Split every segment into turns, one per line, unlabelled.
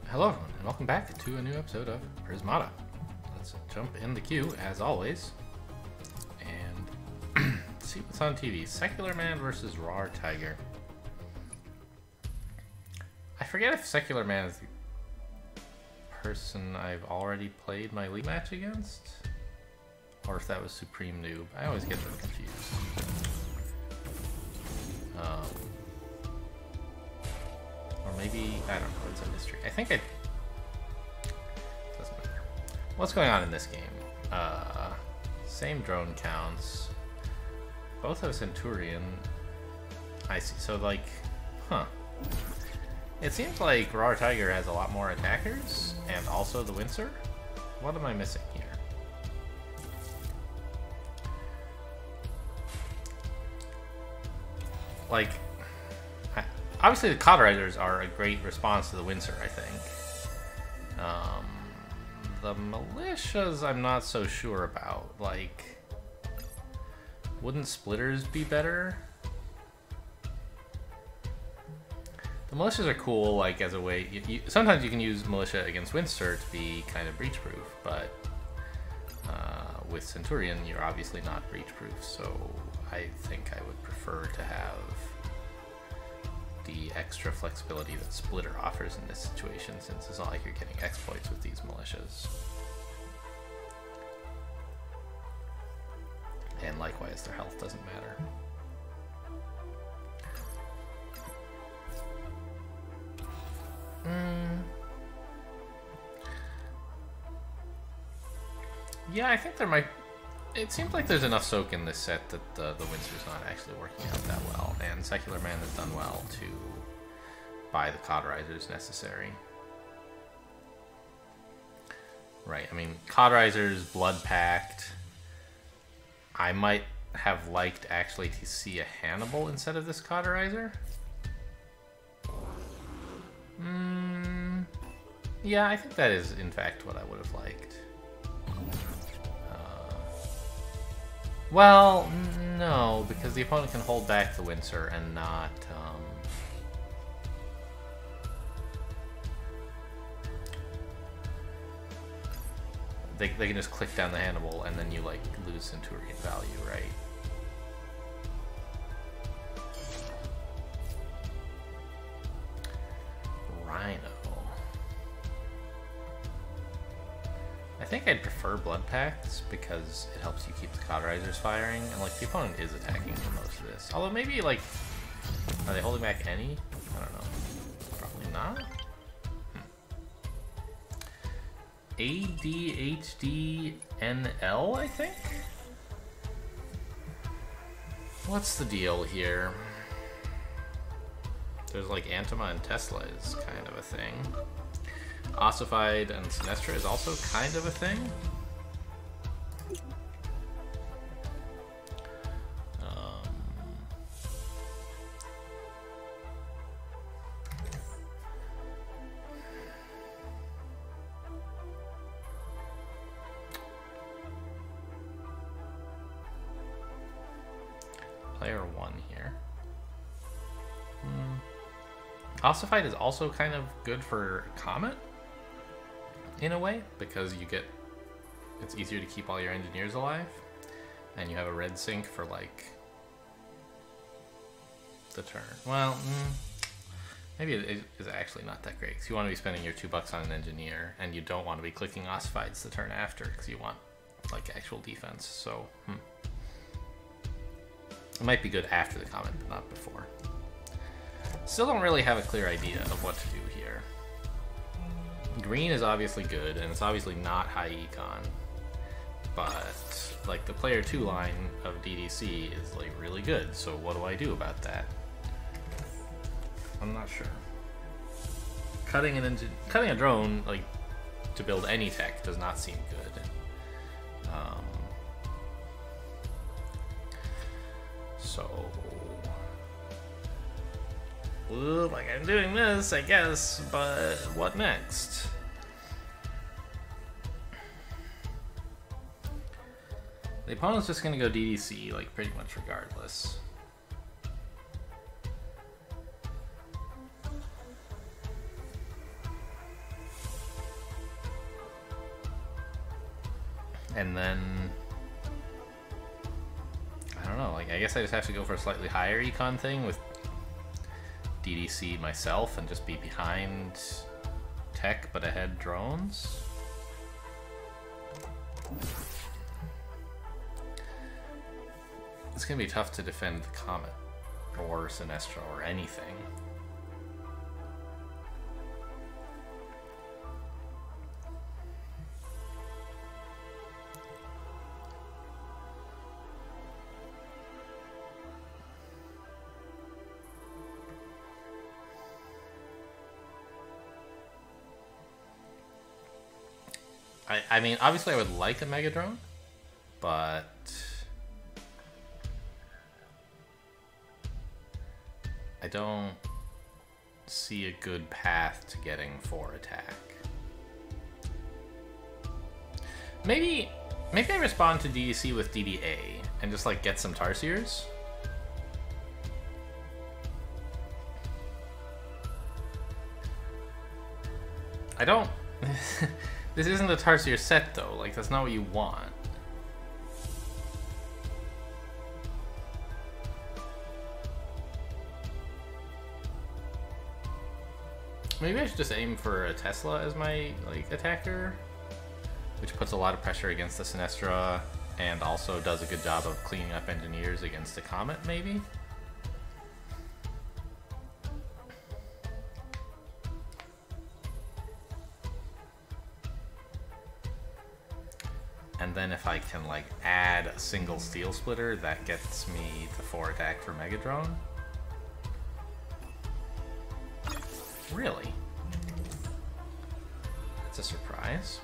Hello everyone, and welcome back to a new episode of Prismata. Let's jump in the queue, as always, and see what's on TV. Secular Man versus Raw Tiger. I forget if Secular Man is the person I've already played my league match against, or if that was Supreme Noob. I always get them confused. Or maybe, I don't know, it's a mystery. I think doesn't matter. What's going on in this game? Same drone counts. Both have Centurion. I see, so like, huh. It seems like Raw Tiger has a lot more attackers, and also the Windsor. What am I missing here? Like, obviously the Cauterizers are a great response to the Windsor, I think. The Militias I'm not so sure about. Like, wouldn't Splitters be better? The Militias are cool, like, as a way... sometimes you can use Militia against Windsor to be kind of breach-proof, but with Centurion, you're obviously not breach-proof, so I think I would prefer to have the extra flexibility that Splitter offers in this situation, since it's not like you're getting exploits with these militias. And likewise, their health doesn't matter. Yeah, I think there might... It seems like there's enough soak in this set that the Windsor's not actually working out that well, and Secular Man has done well to buy the Cauterizers necessary. Right, I mean, Cauterizers, Blood Pact. I might have liked actually to see a Hannibal instead of this Cauterizer. Yeah, I think that is in fact what I would have liked. Well, no, because the opponent can hold back the Windsor and not, they can just click down the Hannibal and then you, like, lose Centurion value, right? Rhino. I think I'd prefer Blood Pacts because it helps you keep the Cauterizers firing, and like the opponent is attacking for most of this. Although maybe like, are they holding back any? I don't know. Probably not. ADHDNL, I think? What's the deal here? There's like Antima and Tesla is kind of a thing. Ossified and Sinestra is also kind of a thing. Player 1 here. Ossified is also kind of good for Comet, in a way, because you get, it's easier to keep all your engineers alive, and you have a red sync for like the turn. Well, maybe it is actually not that great, because you want to be spending your $2 on an engineer, and you don't want to be clicking Ossifieds the turn after, because you want like actual defense. So it might be good after the Comet, but not before. Still don't really have a clear idea of what to do here. Green is obviously good, and it's obviously not high econ, but like the player 2 line of DDC is like really good, so what do I do about that? I'm not sure. Cutting a drone like to build any tech does not seem good. So like I'm doing this, I guess, but what next? The opponent's just gonna go DDC, like, pretty much regardless. And then I don't know, like I guess I just have to go for a slightly higher econ thing with DDC myself and just be behind tech but ahead drones. It's gonna be tough to defend the Comet or Sinestro or anything. I mean, obviously I would like a Mega Drone, but I don't see a good path to getting 4 attack. Maybe I respond to DDC with DDA and just like get some Tarsiers. I don't... This isn't a Tarsier set though, like that's not what you want. Maybe I should just aim for a Tesla as my like attacker, which puts a lot of pressure against the Sinestra and also does a good job of cleaning up engineers against the Comet, maybe? And then if I can like add a single Steel Splitter, that gets me the 4 attack for Mega Drone. Really? That's a surprise.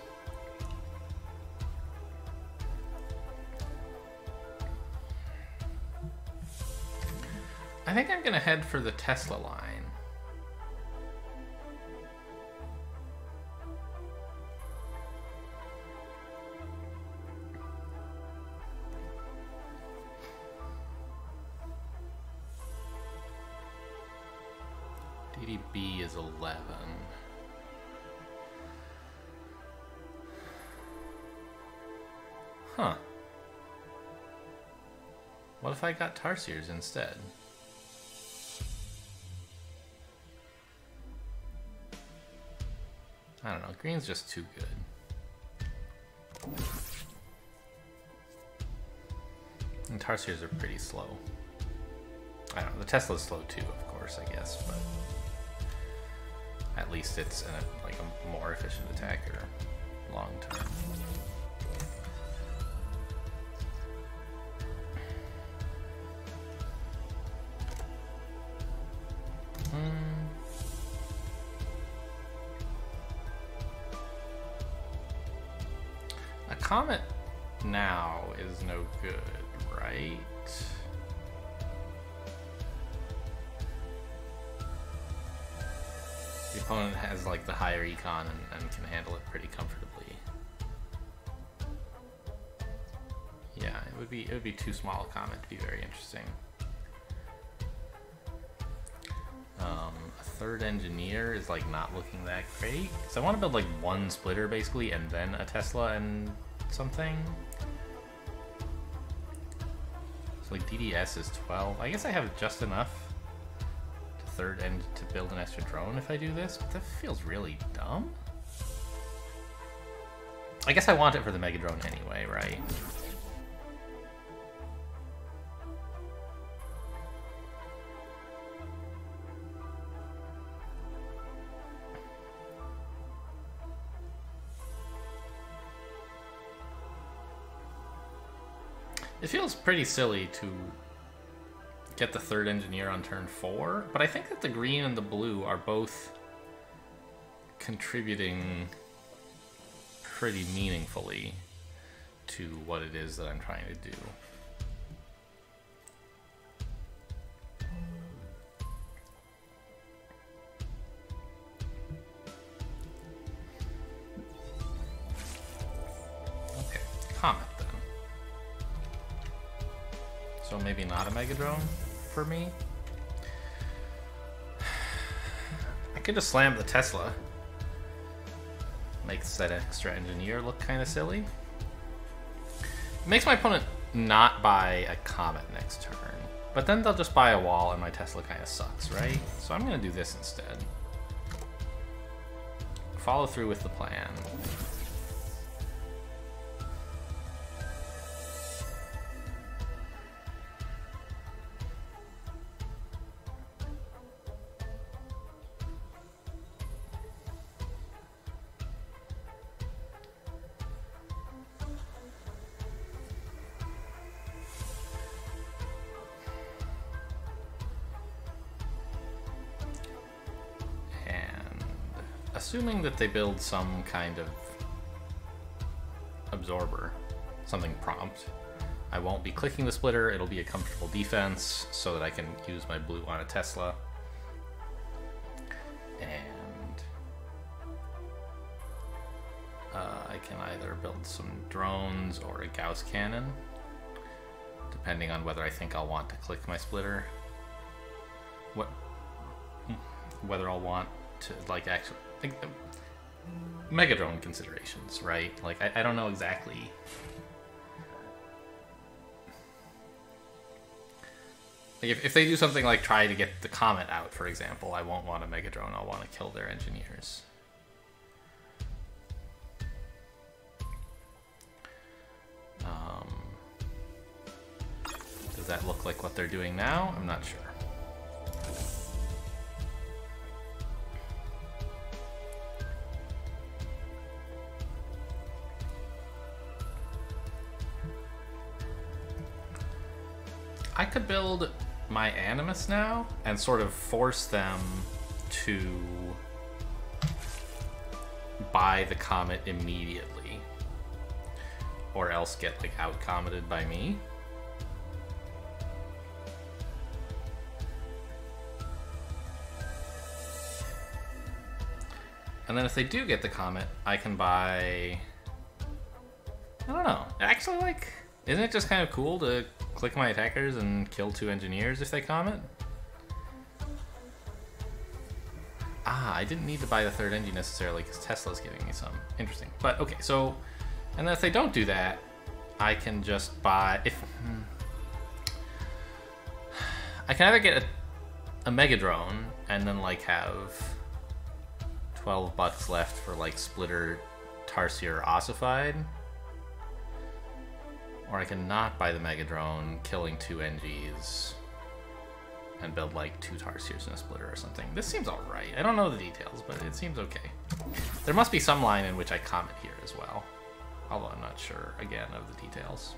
I think I'm gonna head for the Tesla line. DDB is 11. Huh. What if I got Tarsiers instead? I don't know, green's just too good. And Tarsiers are pretty slow. I don't know, the Tesla's slow too, of course, I guess, but at least it's like a more efficient attacker long term. A Comet now is no good, right? The opponent has like the higher econ and can handle it pretty comfortably. Yeah, it would be too small a Comet to be very interesting. A third engineer is like not looking that great. So I want to build like 1 splitter basically and then a Tesla and something. So like DDS is 12. I guess I have just enough to third end to build an extra drone if I do this, but that feels really dumb. I guess I want it for the Mega Drone anyway, right? It feels pretty silly to get the third engineer on turn 4, but I think that the green and the blue are both contributing pretty meaningfully to what it is that I'm trying to do. Okay, Comet then. So maybe not a Mega Drone for me. I could just slam the Tesla. Makes that extra engineer look kind of silly. Makes my opponent not buy a Comet next turn. But then they'll just buy a wall and my Tesla kind of sucks, right? So I'm going to do this instead. Follow through with the plan. Assuming that they build some kind of absorber, something prompt, I won't be clicking the splitter, it'll be a comfortable defense so that I can use my blue on a Tesla. And I can either build some drones or a Gauss cannon, depending on whether I think I'll want to click my splitter. Whether I'll want to, like, actually... Mega drone considerations, right? Like, I don't know exactly. Like, if they do something like try to get the Comet out, for example, I won't want a Mega drone. I'll want to kill their engineers. Does that look like what they're doing now? I'm not sure. I could build my Animus now and sort of force them to buy the Comet immediately, or else get like out-Cometed by me. And then if they do get the Comet, I can buy... I don't know. Actually, like, isn't it just kind of cool to click my attackers and kill 2 engineers if they Comet? Ah, I didn't need to buy the 3rd engine necessarily because Tesla's giving me some. Interesting. But, okay, so... And then if they don't do that, I can just buy... I can either get a Mega Drone and then, like, have 12 bucks left for, like, Splitter, Tarsier, or Ossified. Or I can not buy the Mega Drone, killing 2 NGs, and build like 2 Tarsiers and a Splitter or something. This seems alright. I don't know the details, but it seems okay. There must be some line in which I Comet here as well. Although I'm not sure, again, of the details.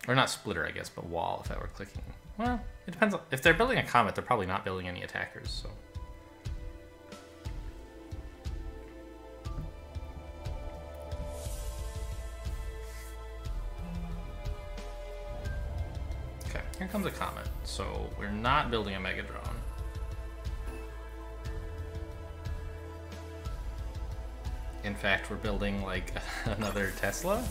Or not Splitter, I guess, but wall if I were clicking. Well, it depends. If they're building a Comet, they're probably not building any attackers, so... Okay, here comes a Comet. So we're not building a Mega Drone. In fact, we're building, like, another Tesla.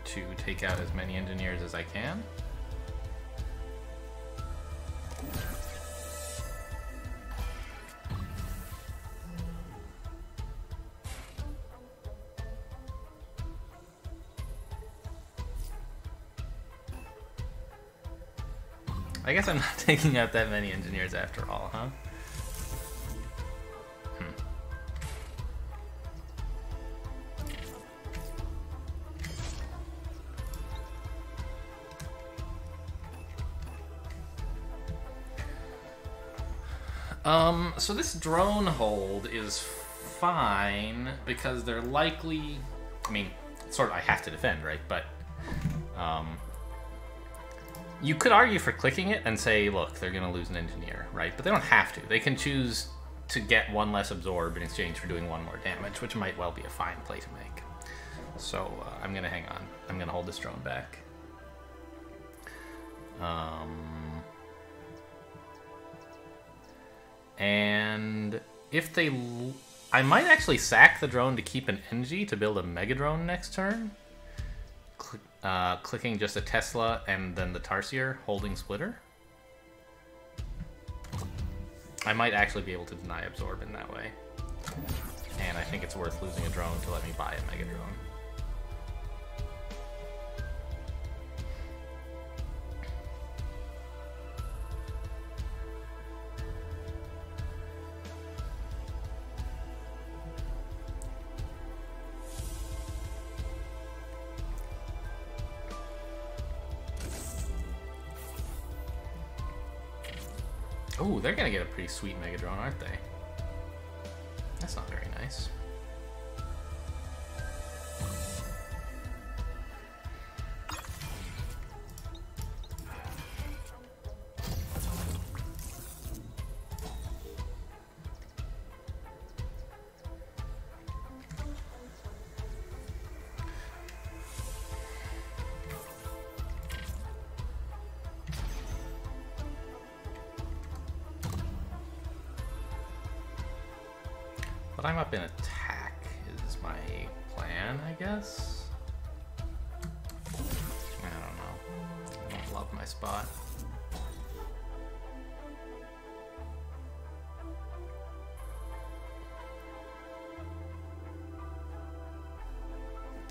To take out as many engineers as I can. I guess I'm not taking out that many engineers after all, huh? So this drone hold is fine because they're likely, I mean, sort of I have to defend, right? But you could argue for clicking it and say, look, they're going to lose an engineer, right? But they don't have to. They can choose to get 1 less absorb in exchange for doing 1 more damage, which might well be a fine play to make. So I'm going to hang on. I'm going to hold this drone back. And if they... I might actually sack the drone to keep an NG to build a Mega Drone next turn. Clicking just a Tesla and then the Tarsier holding Splitter. I might actually be able to deny Absorb in that way. And I think it's worth losing a drone to let me buy a Mega Drone. Oh, they're gonna get a pretty sweet Mega Drone, aren't they? That's not very nice. But I'm up in attack is my plan, I guess. I don't know. I don't love my spot.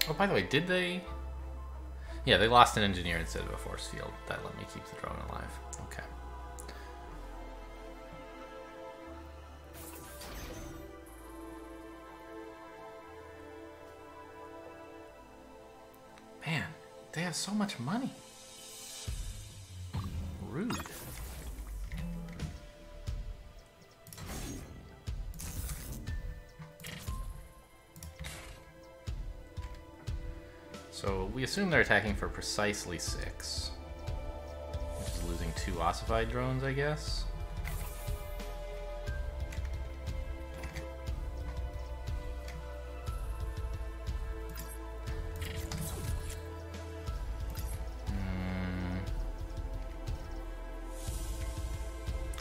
Oh, by the way, did they? Yeah, they lost an engineer instead of a force field. That let me keep the drone alive. Okay. Man, they have so much money. Rude. So we assume they're attacking for precisely 6. Which is losing 2 ossified drones, I guess.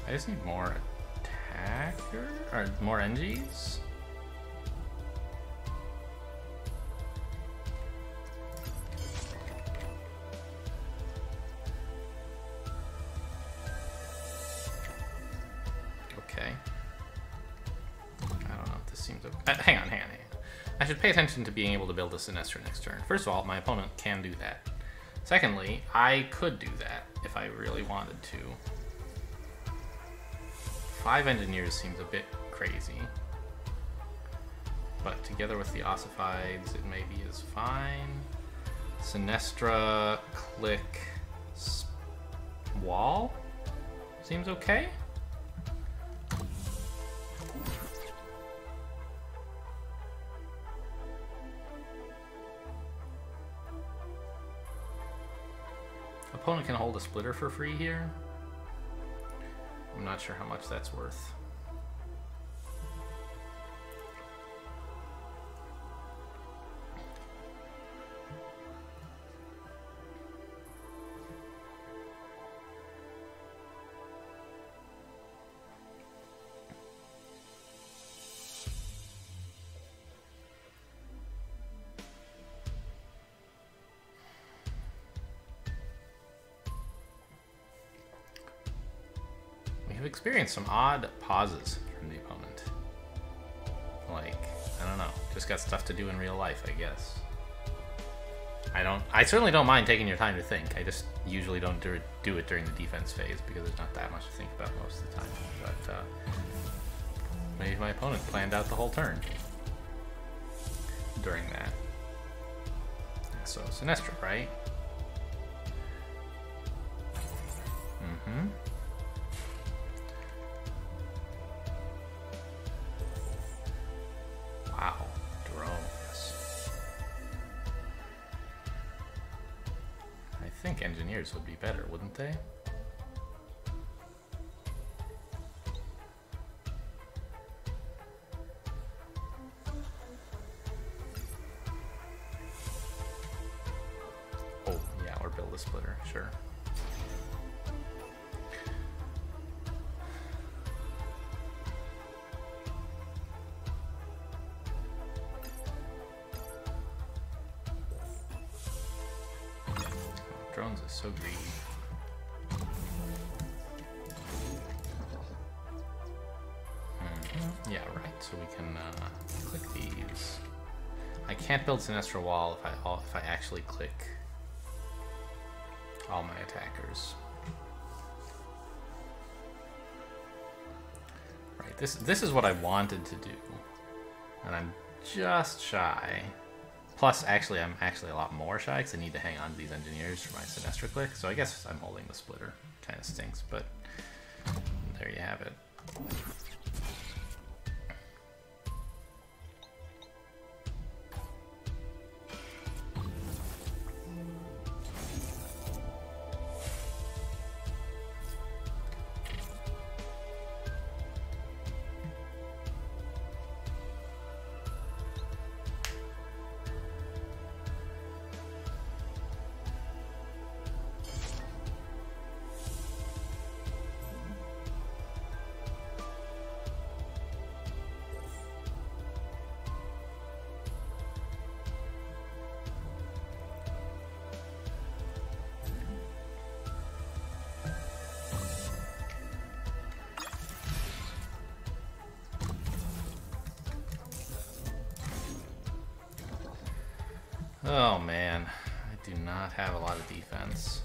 I just need more attacker or more NGs. Okay. I don't know if this seems okay. Hang on. I should pay attention to being able to build a Sinestra next turn. First of all, my opponent can do that. Secondly, I could do that if I really wanted to. 5 engineers seems a bit crazy, but together with the ossifieds, it maybe is fine. Sinestra, click, wall seems okay. Opponent can hold a splitter for free here. I'm not sure how much that's worth. I've experienced some odd pauses from the opponent. Like, I don't know, just got stuff to do in real life, I guess. I certainly don't mind taking your time to think. I just usually don't do it during the defense phase because there's not that much to think about most of the time. But maybe my opponent planned out the whole turn during that. So, Sinestra, right? Mm-hmm. Wow, drones. I think engineers would be better, wouldn't they? Oh, yeah, or build a splitter, sure. drones is so greedy. Yeah, right. So we can click these. I can't build Sinestro Wall if I actually click all my attackers. Right. This is what I wanted to do, and I'm just shy. Plus, actually, I'm actually a lot more shy because I need to hang on to these engineers for my Sinestro click. So I guess I'm holding the splitter. Kind of stinks, but there you have it. Oh man, I do not have a lot of defense.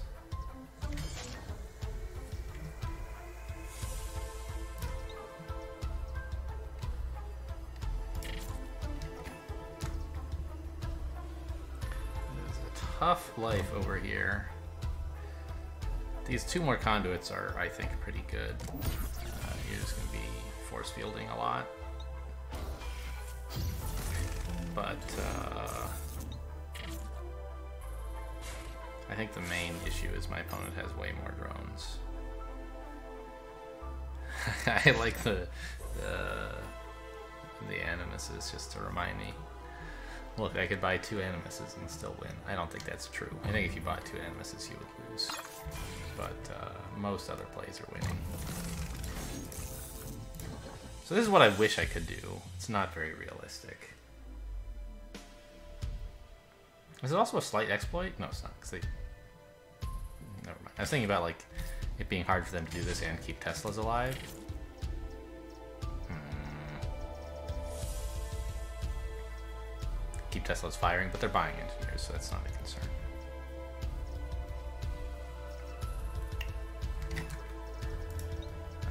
It's a tough life over here. These two more conduits are, I think, pretty good. You're just going to be force fielding a lot. But, I think the main issue is my opponent has way more drones. I like the animuses just to remind me. Look, I could buy 2 animuses and still win. I don't think that's true. I think if you bought 2 animuses, you would lose. But most other plays are winning. So this is what I wish I could do. It's not very realistic. Is it also a slight exploit? No, it's not. Cause they... Never mind. I was thinking about like it being hard for them to do this and keep Teslas alive. Keep Teslas firing, but they're buying engineers, so that's not a concern.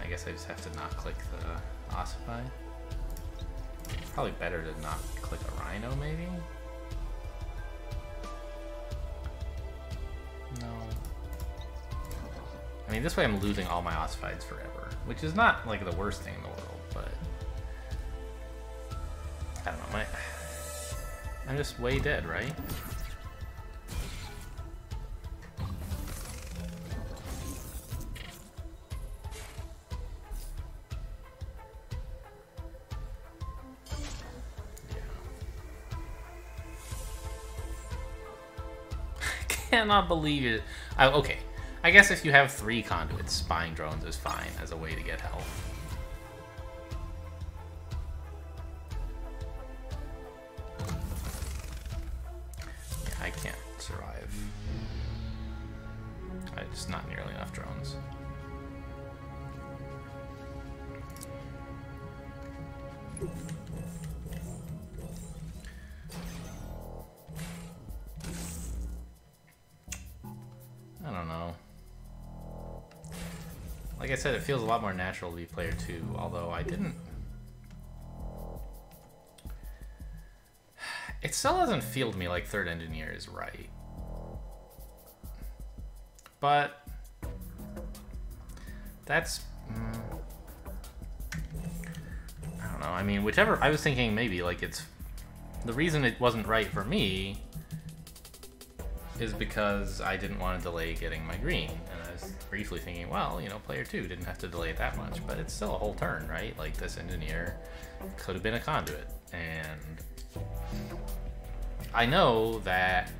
I guess I just have to not click the Ossify. Probably better to not click a Rhino, maybe? No. I mean, this way I'm losing all my Ossifieds forever, which is not like the worst thing in the world, but I don't know, I'm just way dead, right? Cannot believe it. Okay, I guess if you have 3 conduits, spying drones is fine as a way to get health. Yeah, I can't survive. Just not nearly enough drones. I don't know. Like I said, it feels a lot more natural to be player 2, although I didn't... It still doesn't feel to me like 3rd engineer is right. But... That's... I don't know, I mean, whichever... I was thinking maybe, like, it's... The reason it wasn't right for me is because I didn't want to delay getting my green. And I was briefly thinking, well, you know, player 2 didn't have to delay it that much, but it's still a whole turn, right? Like, this engineer could have been a conduit. And I know that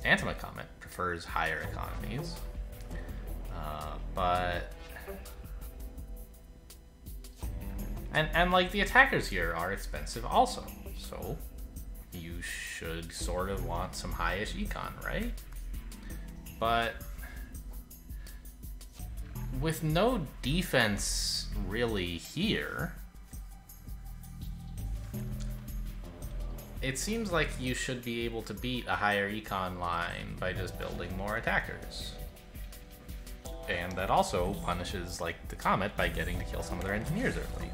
Comet prefers higher economies, but... And, like, the attackers here are expensive also, so... You should sort of want some high-ish econ, right? but with no defense really here, it seems like you should be able to beat a higher econ line by just building more attackers. And that also punishes, like, the Comet by getting to kill some of their engineers early.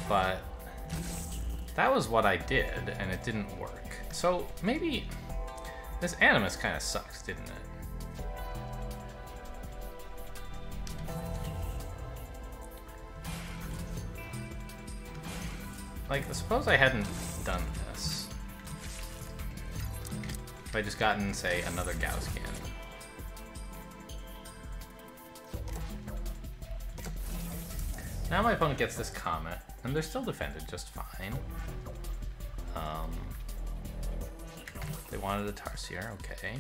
But that was what I did, and it didn't work. So maybe this Animus kind of sucks, didn't it? Like, suppose I hadn't done this. If I just gotten, say, another Gauss cannon. Now my opponent gets this Comet, and they're still defended just fine. They wanted a Tarsier, okay.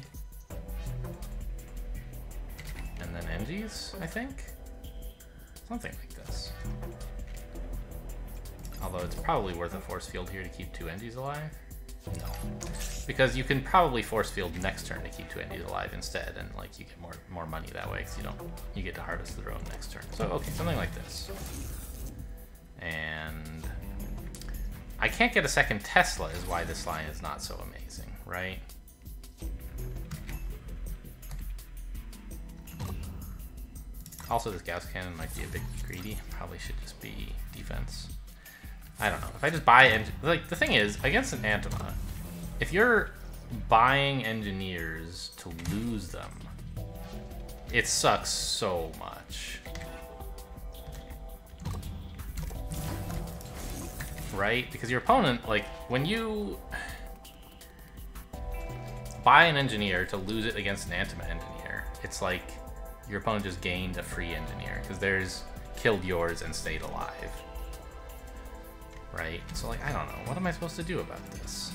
And then Engies, I think? Something like this. Although it's probably worth a force field here to keep 2 Engies alive. No. Because you can probably force field next turn to keep 2 Engies alive instead, and like you get more money that way because you get to harvest the drone next turn. So okay, something like this. And I can't get a second Tesla is why this line is not so amazing, right? Also, this Gauss cannon might be a bit greedy. Probably should just be defense. I don't know. If I just buy... Like, the thing is, against an Antema, if you're buying engineers to lose them, it sucks so much. Right? Because your opponent, like, when you buy an engineer to lose it against an Antema engineer, it's like your opponent just gained a free engineer, because theirs killed yours and stayed alive. Right? So, like, I don't know. What am I supposed to do about this?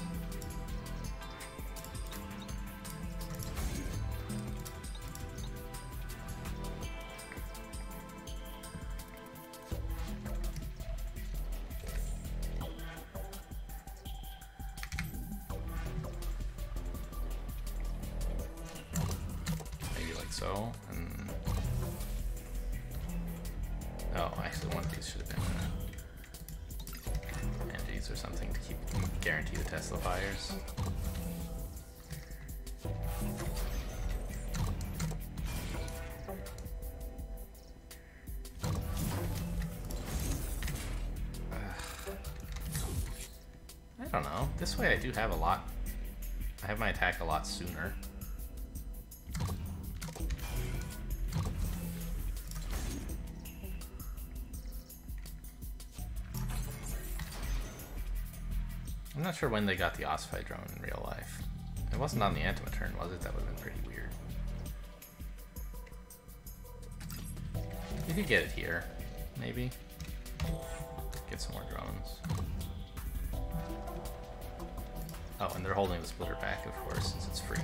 Maybe like so, and... Oh, actually one of these should have been... or something to guarantee the Tesla fires. I don't know. This way I do have a lot. I have my attack a lot sooner. I'm not sure when they got the Ossify drone in real life. It wasn't on the Antema turn, was it? That would have been pretty weird. You could get it here, maybe. Get some more drones. Oh, and they're holding the splitter back, of course, since it's free.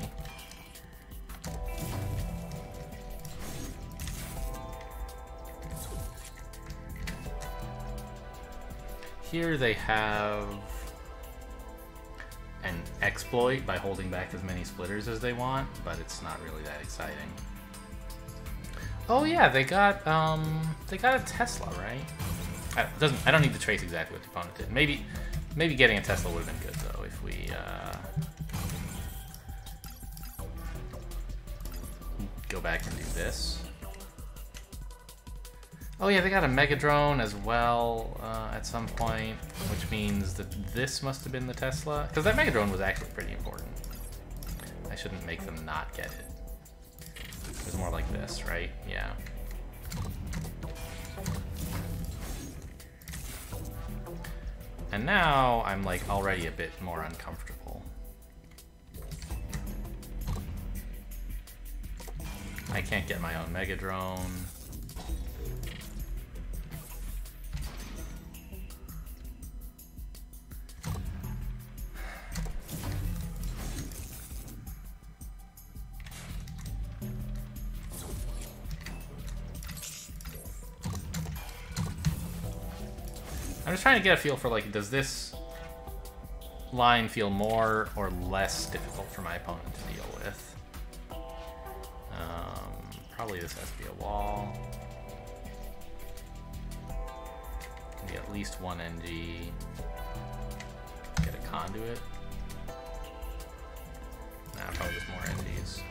Here they have an exploit by holding back as many splitters as they want, but it's not really that exciting. Oh yeah, they got a Tesla, right? I don't need to trace exactly what the opponent did. Maybe getting a Tesla would have been good though if we go back and do this. Oh yeah, they got a Mega Drone as well at some point, which means that this must have been the Tesla. Because that Mega Drone was actually pretty important. I shouldn't make them not get it. It was more like this, right? Yeah. And now I'm like already a bit more uncomfortable. I can't get my own Mega Drone. I'm just trying to get a feel for, like, does this line feel more or less difficult for my opponent to deal with? Surely this has to be a wall. Maybe at least one NG. Get a conduit. Nah, probably just more NGs.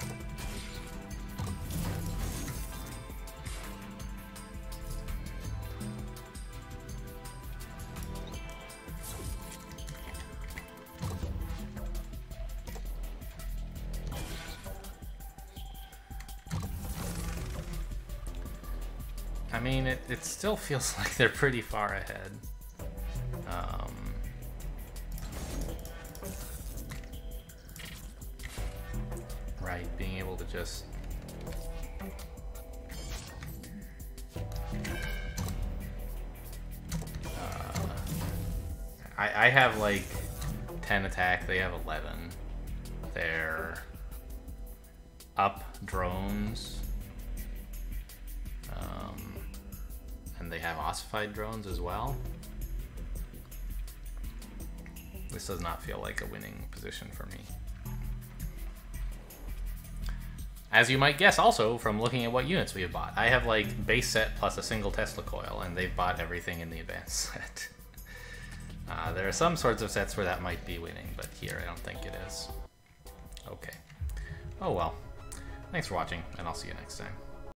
I mean, it still feels like they're pretty far ahead. Right, being able to just... I have like 10 attack, they have 11. They're up drones. And they have ossified drones as well. This does not feel like a winning position for me. As you might guess also from looking at what units we have bought. I have like base set plus a single Tesla coil, and they've bought everything in the advanced set. There are some sorts of sets where that might be winning, but here I don't think it is. Okay. Oh well. Thanks for watching, and I'll see you next time.